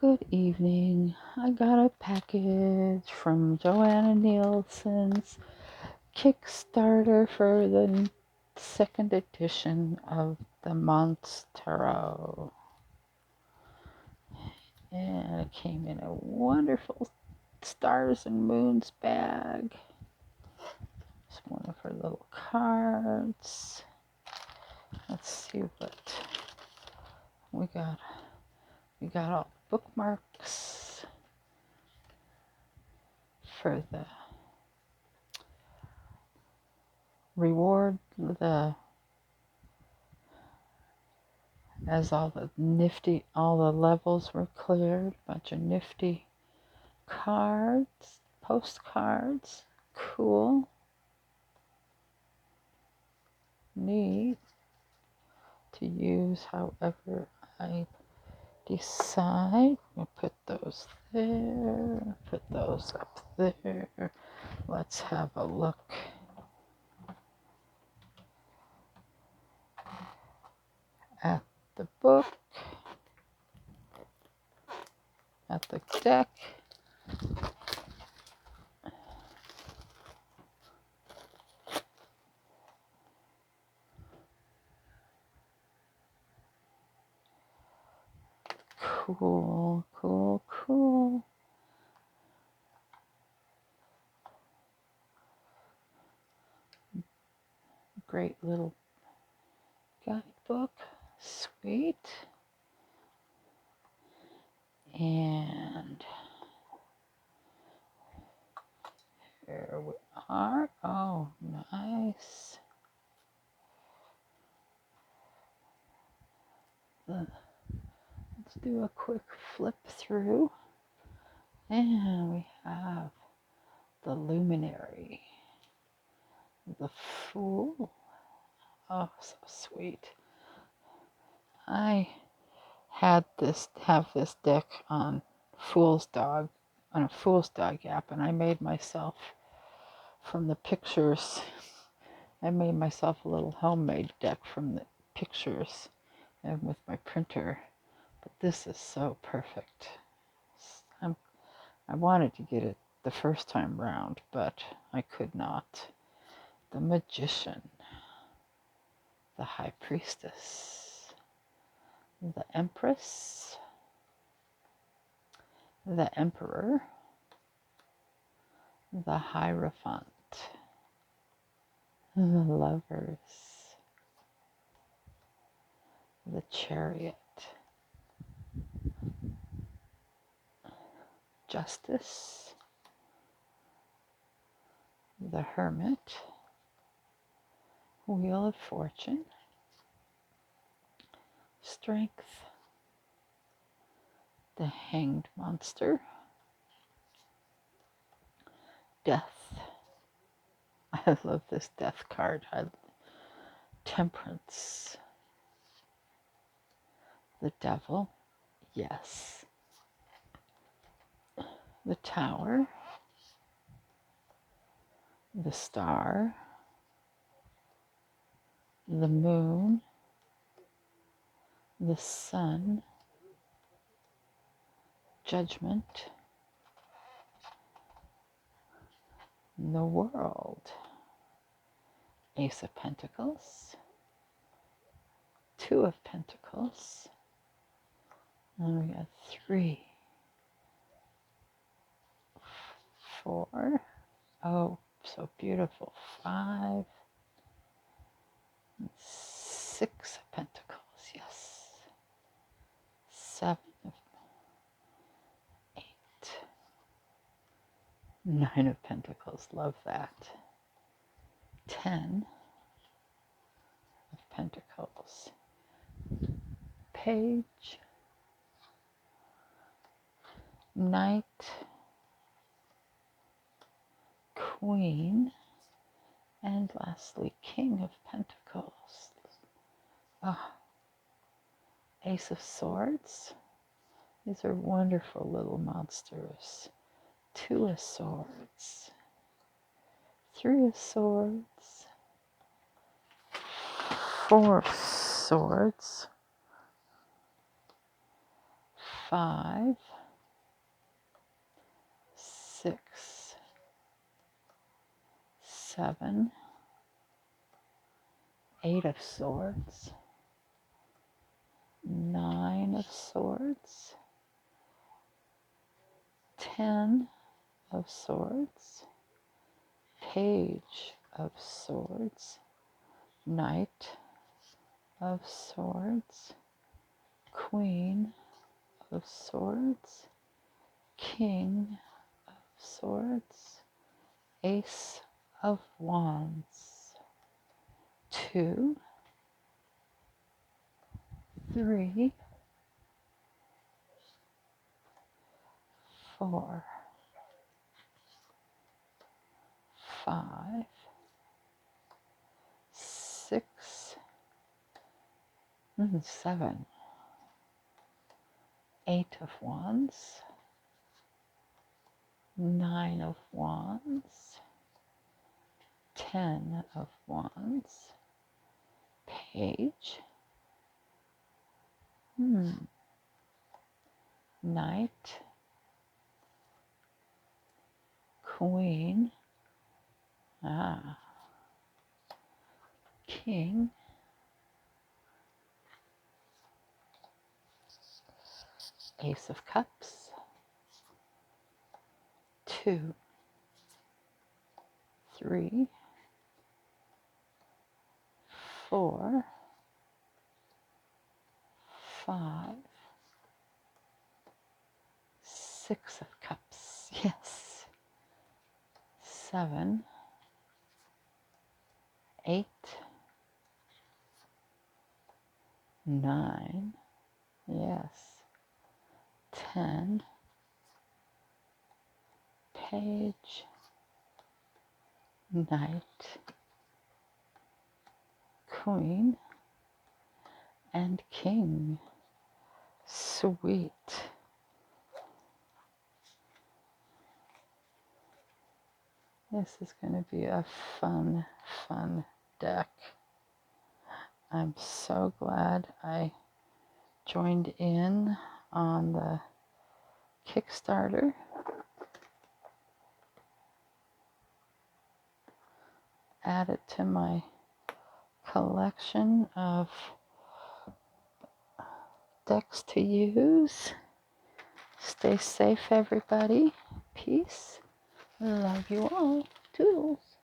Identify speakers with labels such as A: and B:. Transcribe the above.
A: Good evening. I got a package from Joanna Nielsen's Kickstarter for the second edition of the Monstarot. And it came in a wonderful stars and moons bag. It's one of her little cards. Let's see what we got. We got all bookmarks for the reward, as all the levels were cleared, bunch of nifty cards, postcards, cool, neat, to use however I decide. I'll put those there, put those up there. Let's have a look at the book, at the deck. Cool, cool, cool. Great little guidebook. Sweet. And here we are. Oh, nice. Let's do a quick flip through. And we have the luminary, the fool. Oh, so sweet. I have this deck on a Fool's Dog app, and I made myself, from the pictures, I made myself a little homemade deck from the pictures and with my printer. But this is so perfect. I wanted to get it the first time round, but I could not. The Magician, the High Priestess, the Empress, the Emperor, the Hierophant, the Lovers, the Chariot, Justice, the Hermit, Wheel of Fortune, Strength, the Hanged Monster, Death. I love this Death card. Temperance, the Devil, yes, the Tower, the Star, the Moon, the Sun, Judgment, the World, Ace of Pentacles, Two of Pentacles, and we got 3, 4, oh, so beautiful, 5, 6 of Pentacles, yes, 7 of 8, 9 of Pentacles, love that, 10 of Pentacles, Page, Knight, Queen, and lastly, King of Pentacles. Oh, Ace of Swords. These are wonderful little monsters. 2 of Swords, 3 of Swords, 4 of Swords, 5, 6, 7, 8 of Swords, 9 of Swords, 10 of Swords, Page of Swords, Knight of Swords, Queen of Swords, King of Swords, Ace of Wands, 2, 3, 4, 5, 6, 7, 8 of Wands, 9 of Wands, 10 of Wands, Page, Knight, Queen, King, Ace of Cups, 2, 3, 4, 5, 6 of Cups, yes, 7, 8, 9, yes, 10, Page, Knight, Queen, and King. Sweet. This is going to be a fun, fun deck. I'm so glad I joined in on the Kickstarter. Add it to my collection of decks to use. Stay safe, everybody. Peace. Love you all. Toodles.